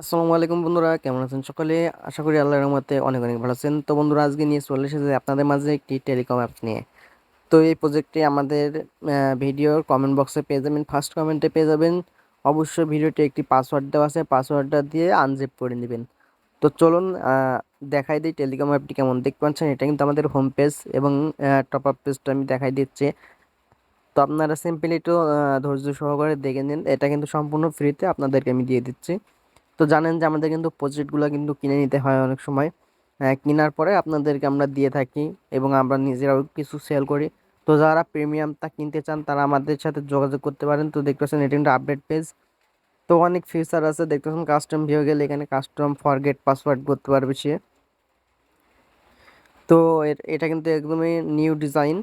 আসসালামু আলাইকুম বন্ধুরা, কেমন আছেন সকলে? আশা করি আল্লাহর রহমতে অনেক অনেক ভালো আছেন। তো বন্ধুরা, আজকে নিয়ে চলে এসেছে আপনাদের মাঝে একটি টেলিকম অ্যাপ নিয়ে। তো এই প্রজেক্টটি আমাদের ভিডিওর কমেন্ট বক্সে পেয়ে যাবেন, ফার্স্ট কমেন্টে পেয়ে যাবেন। অবশ্যই ভিডিওটি একটি পাসওয়ার্ড দেওয়া আছে, পাসওয়ার্ডটা দিয়ে আনজিপ করে নেবেন। তো চলুন দেখাই দিই টেলিকম অ্যাপটি কেমন। দেখতে পাচ্ছেন এটা কিন্তু আমাদের হোম পেজ এবং টপ আপ পেজটা আমি দেখাই দিচ্ছি। তো আপনারা সিম্পলি একটু ধৈর্য সহকারে দেখে নিন, এটা কিন্তু সম্পূর্ণ ফ্রিতে আপনাদেরকে আমি দিয়ে দিচ্ছি। তো জানেন যে আমাদের কিন্তু প্রজেক্টগুলো কিন্তু কিনে নিতে হয় অনেক সময়। কেনার পরে আপনাদেরকে আমরা দিয়ে থাকি এবং আমরা নিজেরাও কিছু সেল করি। তো যারা প্রিমিয়ামটা কিনতে চান তারা আমাদের সাথে যোগাযোগ করতে পারেন। তো দেখতে পাচ্ছেন এটা কিন্তু আপডেট পেজ। তো অনেক ফিচার আছে, দেখতে পাচ্ছেন কাস্টম ভিউ গেলে এখানে কাস্টম ফরগেট পাসওয়ার্ড করতে পারবে সে। তো এটা কিন্তু একদমই নিউ ডিজাইন।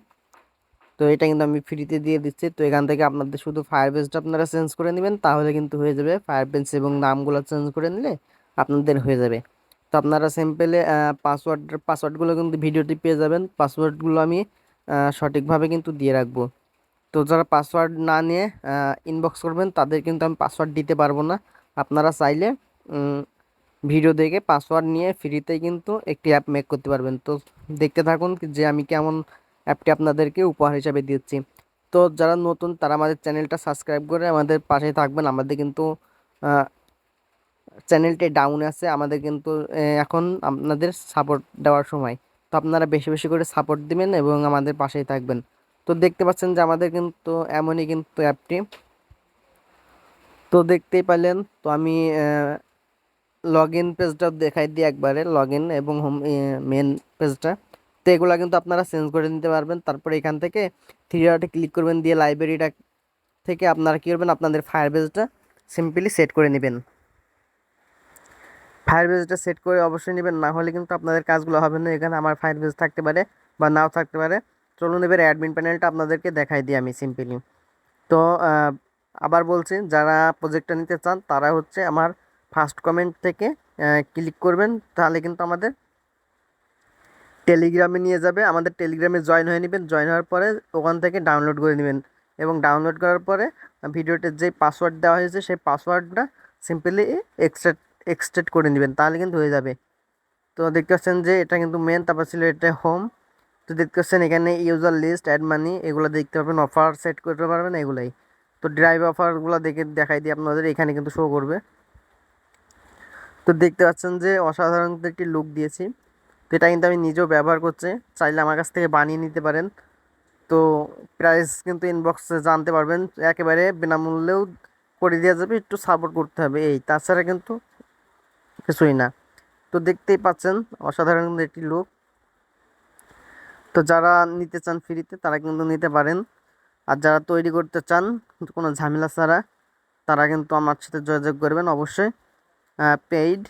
তো এটা কিন্তু আমি ফ্রিতে দিয়ে দিচ্ছি। তো এখান থেকে আপনাদের শুধু ফায়ার বেসটা আপনারা চেঞ্জ করে নেবেন, তাহলে কিন্তু হয়ে যাবে। ফায়ার বেস এবং নামগুলো চেঞ্জ করে নিলে আপনাদের হয়ে যাবে। তো আপনারা সিম্পলি পাসওয়ার্ডগুলো কিন্তু ভিডিওটি পেয়ে যাবেন। পাসওয়ার্ডগুলো আমি সঠিকভাবে কিন্তু দিয়ে রাখবো। তো যারা পাসওয়ার্ড না নিয়ে ইনবক্স করবেন তাদের কিন্তু আমি পাসওয়ার্ড দিতে পারবো না। আপনারা চাইলে ভিডিও দেখে পাসওয়ার্ড নিয়ে ফ্রিতেই কিন্তু একটি অ্যাপ মেক করতে পারবেন। তো দেখতে থাকুন যে আমি কেমন অ্যাপটি আপনাদেরকে উপহার হিসাবে দিচ্ছি। তো যারা নতুন তারা আমাদের চ্যানেলটা সাবস্ক্রাইব করে আমাদের পাশে থাকবেন। আমাদের কিন্তু চ্যানেলটি ডাউন আছে, আমাদের কিন্তু এখন আপনাদের সাপোর্ট দেওয়ার সময়। তো আপনারা বেশি বেশি করে সাপোর্ট দিবেন এবং আমাদের পাশেই থাকবেন। তো দেখতে পাচ্ছেন যে আমাদের কিন্তু এমনই কিন্তু অ্যাপটি। তো দেখতেই পারলেন। তো আমি লগ ইন পেজটা দেখাই দিই একবারে, লগ ইন এবং হোম মেন পেজটা। তো এগুলো কিন্তু আপনারা চেঞ্জ করে নিতে পারবেন। তারপরে এখান থেকে থ্রি ডটে ক্লিক করবেন, দিয়ে লাইব্রেরিটা থেকে আপনারা কী করবেন, আপনাদের ফায়ার বেসটা সিম্পলি সেট করে নেবেন। ফায়ার বেসটা সেট করে অবশ্যই নেবেন, না হলে কিন্তু আপনাদের কাজগুলো হবে না। এখানে আমার ফায়ার বেস থাকতে পারে বা নাও থাকতে পারে। চলুন এবার অ্যাডমিন প্যানেলটা আপনাদেরকে দেখাই দিই আমি সিম্পলি। তো আবার বলছি, যারা প্রজেক্টটা নিতে চান তারা হচ্ছে আমার ফার্স্ট কমেন্ট থেকে ক্লিক করবেন, তাহলে কিন্তু আমাদের টেলিগ্রামে নিয়ে যাবে। আমাদের টেলিগ্রামে জয়েন হয়ে নেবেন, জয়েন হওয়ার পরে ওখান থেকে ডাউনলোড করে নেবেন এবং ডাউনলোড করার পরে ভিডিওটির যে পাসওয়ার্ড দেওয়া হয়েছে সেই পাসওয়ার্ডটা সিম্পলি এক্সট্রাক্ট করে নেবেন, তাহলে কিন্তু হয়ে যাবে। তো দেখতে পাচ্ছেন যে এটা কিন্তু মেন, তারপর ছিল এটা হোম। তো দেখতে পাচ্ছেন এখানে ইউজার লিস্ট, অ্যাড মানি, এগুলো দেখতে পারবেন, অফার সেট করতে পারবেন এগুলাই। তো ড্রাইভ অফারগুলো দেখাই দিই আপনাদের, এখানে কিন্তু শো করবে। তো দেখতে পাচ্ছেন যে অসাধারণ একটি লুক দিয়েছি। তো এটা কিন্তু আমি নিজেও ব্যবহার করছি, চাইলে আমার কাছ থেকে বানিয়ে নিতে পারেন। তো প্রাইস কিন্তু ইনবক্সে জানতে পারবেন, একেবারে বিনামূল্যেও করে দেওয়া যাবে, একটু সাপোর্ট করতে হবে এই, তাছাড়া কিন্তু কিছুই না। তো দেখতেই পাচ্ছেন অসাধারণ একটি লুক। তো যারা নিতে চান ফ্রিতে তারা কিন্তু নিতে পারেন, আর যারা তৈরি করতে চান কোনো ঝামেলা ছাড়া তারা কিন্তু আমার সাথে যোগাযোগ করবেন অবশ্যই, পেইড।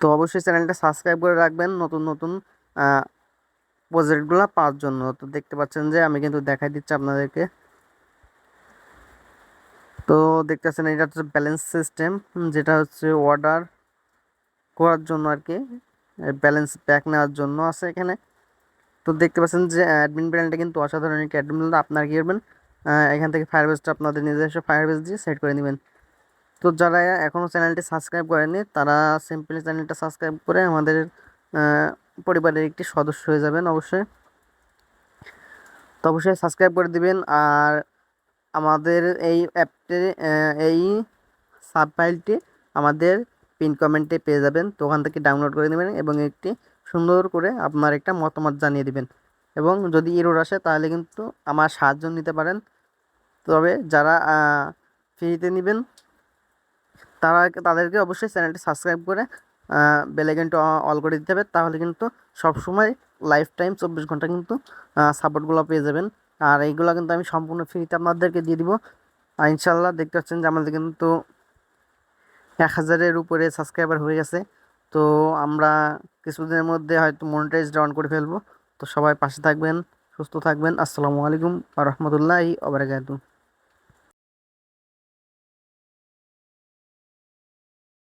তো অবশ্যই চ্যানেলটা সাবস্ক্রাইব করে রাখবেন নতুন নতুন প্রজেক্টগুলো পাওয়ার জন্য। তো দেখতে পাচ্ছেন যে আমি কিন্তু দেখাই দিচ্ছি আপনাদেরকে। তো দেখতে পাচ্ছেন এটা হচ্ছে ব্যালেন্স সিস্টেম, যেটা হচ্ছে অর্ডার করার জন্য আর কি, ব্যালেন্স ব্যাক নেওয়ার জন্য আছে এখানে। তো দেখতে পাচ্ছেন যে অ্যাডমিন প্যানেলটা কিন্তু অসাধারণ একটি অ্যাডমিন প্যানেল। আপনারা কী করবেন, এখান থেকে ফায়ার বেসটা আপনাদের নিজস্ব ফায়ার বেস দিয়ে সেট করে নেবেন। তো যারা এখনও চ্যানেলটি সাবস্ক্রাইব করেনি তারা সিম্পলি চ্যানেলটা সাবস্ক্রাইব করে আমাদের পরিবারের একটি সদস্য হয়ে যাবেন অবশ্যই। তো অবশ্যই সাবস্ক্রাইব করে দিবেন। আর আমাদের এই অ্যাপটি, এই সাব ফাইলটি আমাদের পিন কমেন্টে পেয়ে যাবেন। তো ওখান থেকে ডাউনলোড করে নেবেন এবং একটি সুন্দর করে আপনার একটা মতামত জানিয়ে দিবেন। এবং যদি এরর আসে তাহলে কিন্তু আমার সাহায্য নিতে পারেন। তবে যারা ফ্রিতে নেবেন তাদেরকে অবশ্যই চ্যানেলটি সাবস্ক্রাইব করে বেল আইকনটা অল করে দিতে হবে, তাহলে কিন্তু সবসময় লাইফ টাইম 24 ঘন্টা কিন্তু সাপোর্টগুলো পেয়ে যাবেন। আর এইগুলো কিন্তু আমি সম্পূর্ণ ফ্রিতে আপনাদেরকে দিয়ে দিব। আর ইনশাল্লাহ দেখতে পাচ্ছেন যে আমাদের কিন্তু 1000-এর উপরে সাবস্ক্রাইবার হয়ে গেছে। তো আমরা কিছুদিনের মধ্যে হয়তো মনিটাইজ ডাউন করে ফেলবো। তো সবাই পাশে থাকবেন, সুস্থ থাকবেন। আসসালামু আলাইকুম ওয়া রাহমাতুল্লাহি ওয়া বারাকাতুহু।